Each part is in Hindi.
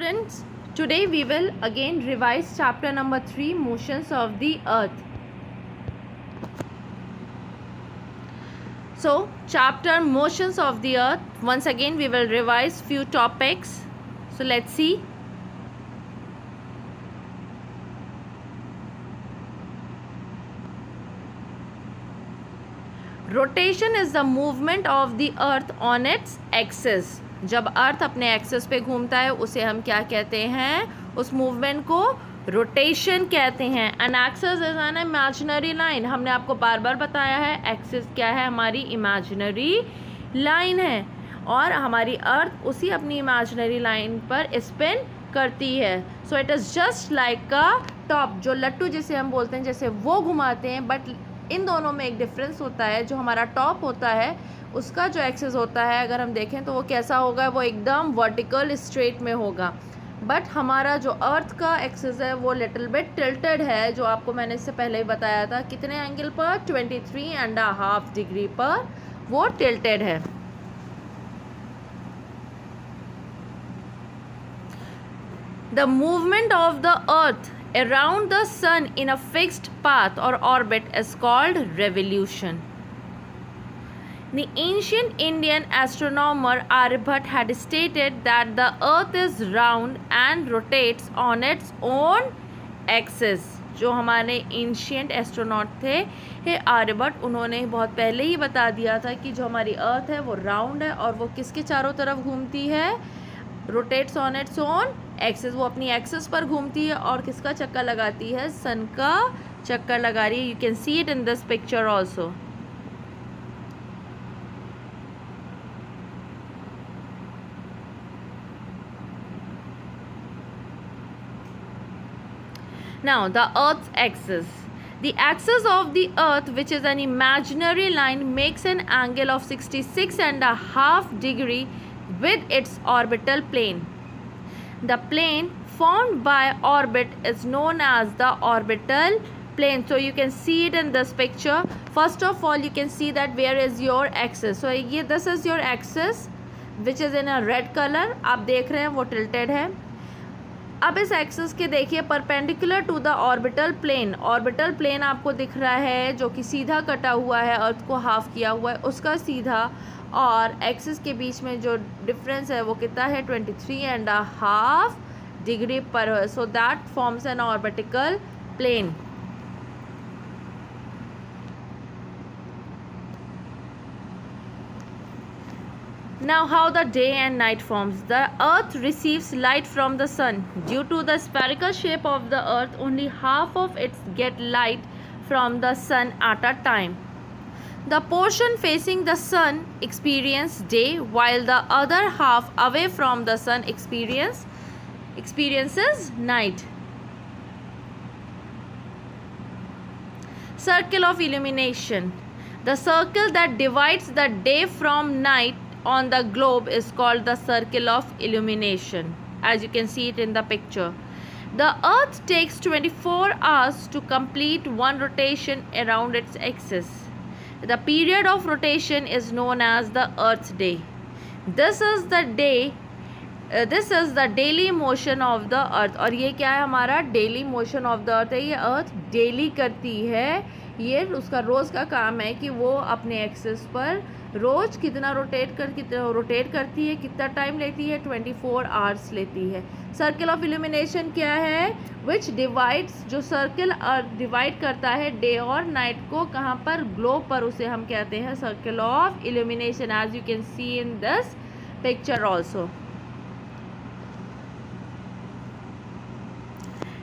students, today we will again revise chapter number 3, motions of the earth. So chapter motions of the earth, once again we will revise few topics. So let's see. Rotation is the movement of the earth on its axis. जब अर्थ अपने एक्सिस पे घूमता है उसे हम क्या कहते हैं? उस मूवमेंट को रोटेशन कहते हैं. An axis is an imaginary line. हमने आपको बार बार बताया है एक्सिस क्या है, हमारी इमेजिनरी लाइन है और हमारी अर्थ उसी अपनी इमेजिनरी लाइन पर स्पिन करती है. So it is just like a top. जो लट्टू जिसे हम बोलते हैं जैसे वो घुमाते हैं, बट इन दोनों में एक डिफरेंस होता है. जो हमारा टॉप होता है उसका जो एक्सिस होता है अगर हम देखें तो वो कैसा होगा, वो एकदम वर्टिकल स्ट्रेट में होगा. बट हमारा जो अर्थ का एक्सिस है वो लिटिल बिट टिल्टेड है, जो आपको मैंने इससे पहले ही बताया था. कितने एंगल पर? 23.5 डिग्री पर वो टिल्टेड है. The movement of the earth around the sun in a fixed path or orbit is called revolution. The ancient Indian astronomer Aryabhatta had stated that the earth is round and rotates on its own axis. जो हमारे एंशियंट एस्ट्रोनॉट थे आर्यभट्ट, उन्होंने बहुत पहले ही बता दिया था कि जो हमारी अर्थ है वो राउंड है और वो किसके चारों तरफ घूमती है? Rotates on its own axis. वो अपनी एक्सिस पर घूमती है और किसका चक्कर लगाती है? सन का चक्कर लगा रही है. You can see it in this picture also. Now the Earth's axis. The axis of the Earth, which is an imaginary line, makes an angle of 66.5 degree with its orbital plane. The plane formed by orbit is known as the orbital plane. So you can see it in this picture. First of all, you can see that where is your axis. So this is your axis which is in a red color. आप देख रहे हैं वो tilted है. अब इस एक्सिस के देखिए perpendicular to the orbital plane. Orbital plane आपको दिख रहा है जो कि सीधा कटा हुआ है, अर्थ को हाफ किया हुआ है, उसका सीधा और एक्सिस के बीच में जो डिफरेंस है वो कितना है? 23.5 डिग्री पर. So that forms an orbital plane. Now how the day and night forms. The earth receives light from the sun. Due to the spherical shape of the earth, only half of it get light from the sun at a time. The portion facing the sun experience day, while the other half away from the sun experiences night. Circle of illumination. The circle that divides the day from night on the globe is called the circle of illumination, as you can see it in the picture. The earth takes 24 hours to complete one rotation around its axis. The period of rotation is known as the earth's day. This is the daily motion of the earth. और ये क्या है? हमारा daily motion of the earth है. ये earth daily करती है. ये उसका रोज़ का काम है कि वो अपने एक्सिस पर रोज़ कितना रोटेट करती है, कितना टाइम लेती है? 24 आवर्स लेती है. सर्कल ऑफ इल्यूमिनेशन क्या है? विच डिवाइड्स. जो सर्कल डिवाइड करता है डे और नाइट को, कहाँ पर? ग्लोब पर. उसे हम कहते हैं circle of illumination, as you can see in this picture also.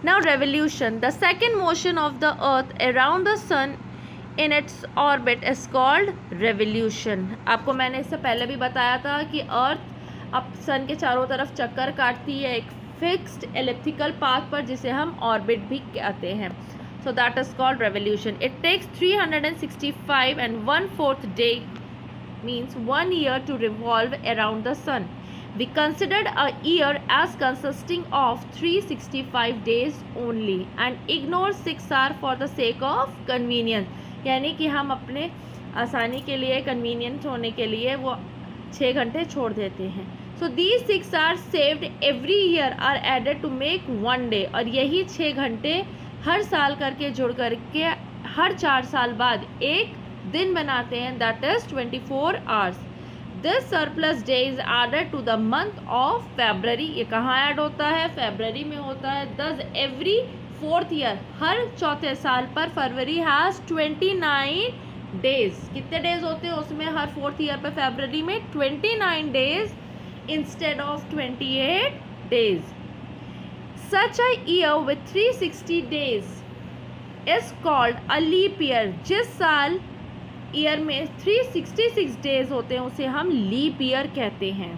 Now revolution. The second motion of the earth around the sun in its orbit is called revolution. आपको मैंने इससे पहले भी बताया था कि अर्थ अब सन के चारों तरफ चक्कर काटती है एक फिक्स्ड एलिप्टिकल पाथ पर, जिसे हम ऑर्बिट भी कहते हैं. So that is called revolution. It takes 365 1/4 day, means 1 year, to revolve around the sun. We considered a year as consisting of 365 days only and ignore 6 hours for the sake of convenience. यानी कि हम अपने आसानी के लिए, कन्वीनियंस होने के लिए वो 6 घंटे छोड़ देते हैं. So these 6 hours saved every year are added to make 1 day, और यही 6 घंटे हर साल करके जुड़ करके हर 4 साल बाद एक दिन बनाते हैं, that is 24 hours. This surplus day is added to the month of February. ये कहाँ ऐड होता है? फेब्रवरी में होता है। दस एवरी 4th ईयर, हर चौथे साल पर फरवरी हैज़ 29 डेज। कितने डेज होते हैं उसमें हर 4th ईयर पर? फेब्रवरी में 29 days instead of 28 days. Such a year with 360 days is called a leap year. जिस साल ईयर में 366 डेज होते हैं उसे हम लीप ईयर कहते हैं।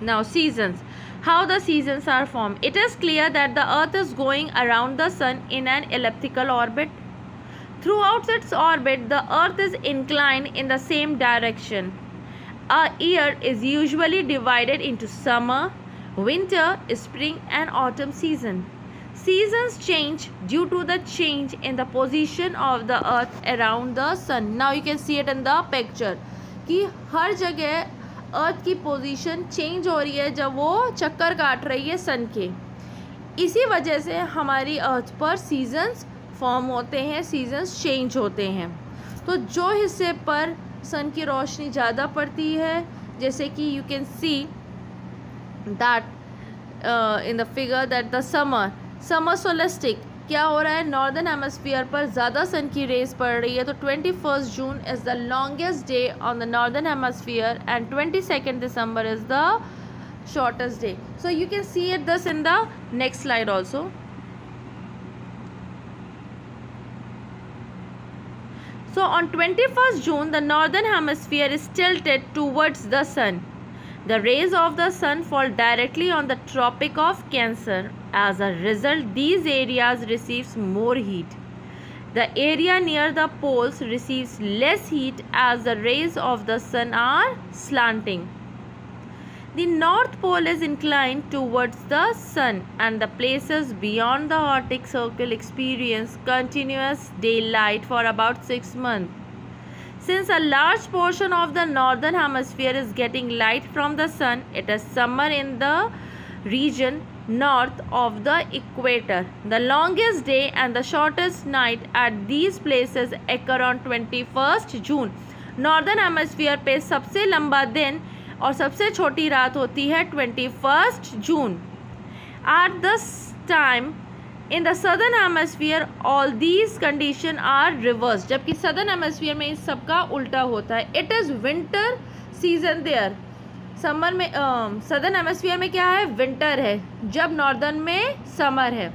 Now seasons. How the seasons are formed. It is clear that the earth is going around the sun in an elliptical orbit. Throughout its orbit, the earth is inclined in the same direction. A year is usually divided into summer, winter, spring and autumn season. Seasons change due to the change in the position of the earth around the sun. Now you can see it in the picture कि हर जगह अर्थ की पोजीशन चेंज हो रही है जब वो चक्कर काट रही है सन के। इसी वजह से हमारी अर्थ पर सीजन्स फॉर्म होते हैं, सीजन्स चेंज होते हैं। तो जो हिस्से पर सन की रोशनी ज़्यादा पड़ती है, जैसे कि you can see that in the figure that the summer solstice क्या हो रहा है? नॉर्दर्न हेमिस्फीयर पर ज़्यादा सन की रेज पड़ रही है, तो 21 June is the longest day on the northern hemisphere and 22 December is the shortest day. So you can see it this in the next slide also. So on 21st June, the northern hemisphere is tilted towards the sun. The rays of the sun fall directly on the Tropic of Cancer. As a result, these areas receives more heat. The area near the poles receives less heat as the rays of the sun are slanting. The North Pole is inclined towards the sun, and the places beyond the Arctic Circle experience continuous daylight for about 6 months. Since a large portion of the northern hemisphere is getting light from the sun, it is summer in the region north of the equator. The longest day and the shortest night at these places occur on 21st June. Northern hemisphere पे सबसे लंबा दिन और सबसे छोटी रात होती है 21st June. At this time in the southern hemisphere all these conditions are reversed. जबकि southern hemisphere में इस सब का उल्टा होता है. It is winter season there. Summer में सदर्न हेमिस्फीयर में क्या है? विंटर है, जब नॉर्दर्न में समर है.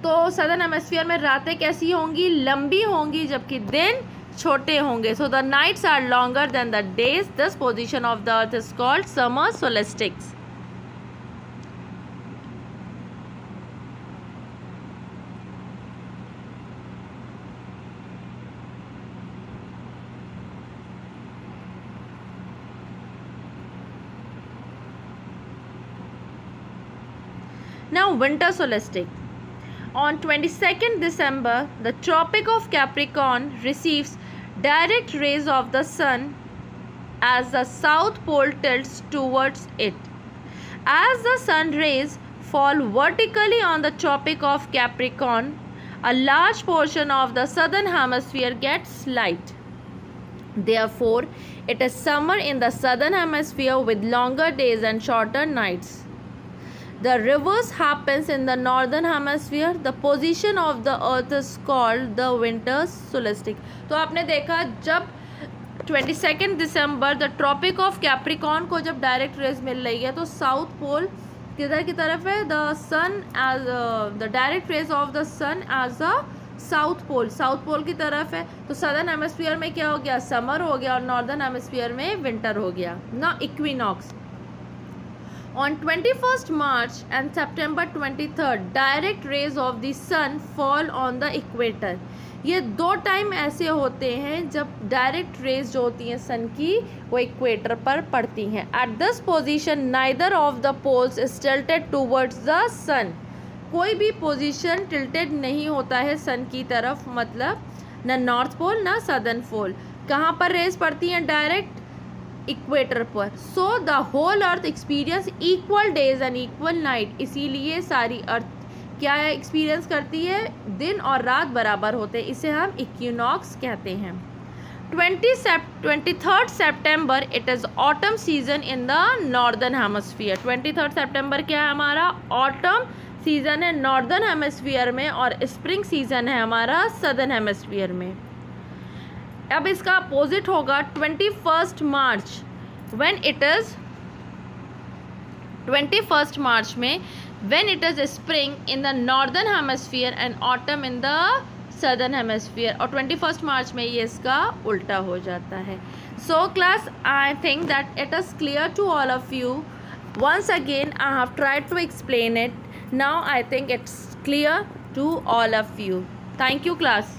तो सदर्न हेमिस्फीयर में रातें कैसी होंगी? लंबी होंगी, जबकि दिन छोटे होंगे. So the nights are longer than the days. This position of the earth is called summer solstices. Now winter solstice. On 22nd December, the Tropic of Capricorn receives direct rays of the sun as the south pole tilts towards it. As the sun rays fall vertically on the Tropic of Capricorn, a large portion of the southern hemisphere gets light. Therefore, it is summer in the southern hemisphere with longer days and shorter nights. The reverse happens in the northern hemisphere. The position of the earth is called the winter solstice. तो आपने देखा जब 22nd दिसंबर द ट्रॉपिक ऑफ कैप्रिकॉर्न को जब डायरेक्ट रेज मिल रही है, तो साउथ पोल किधर की तरफ है? The sun as the direct rays of the sun as the south pole की तरफ है. तो सदर्न हेमिस्फीयर में क्या हो गया? समर हो गया, और नॉर्दर्न हेमिस्फीयर में विंटर हो गया ना. Equinox. On 21st March and September 23rd, direct rays of the sun fall on the equator. ये दो टाइम ऐसे होते हैं जब डायरेक्ट रेज जो होती हैं सन की वो इक्वेटर पर पड़ती हैं. At this position, neither of the poles is tilted towards the sun. कोई भी पोजीशन टिल्टेड नहीं होता है सन की तरफ, मतलब ना नॉर्थ पोल ना सदर्न पोल। कहाँ पर रेज पड़ती हैं? डायरेक्ट इक्वेटर पर। So the whole earth experience equal days and equal night. इसीलिए सारी अर्थ क्या एक्सपीरियंस करती है? दिन और रात बराबर होते हैं। इसे हम इक्विनॉक्स कहते हैं। 23rd September it is autumn season in the northern hemisphere. 23rd September क्या है हमारा? ऑटम सीज़न है नॉर्दर्न हेमस्फीयर में, और स्प्रिंग सीज़न है हमारा सदर्न हेमस्फीयर में। अब इसका अपोजिट होगा 21st March, when it is 21st मार्च में when it is spring in the northern hemisphere and autumn in the southern hemisphere. और 21st मार्च में ये इसका उल्टा हो जाता है। So class, I think that it is clear to all of you. once again I have tried to explain it. Now I think it's clear to all of you. Thank you class.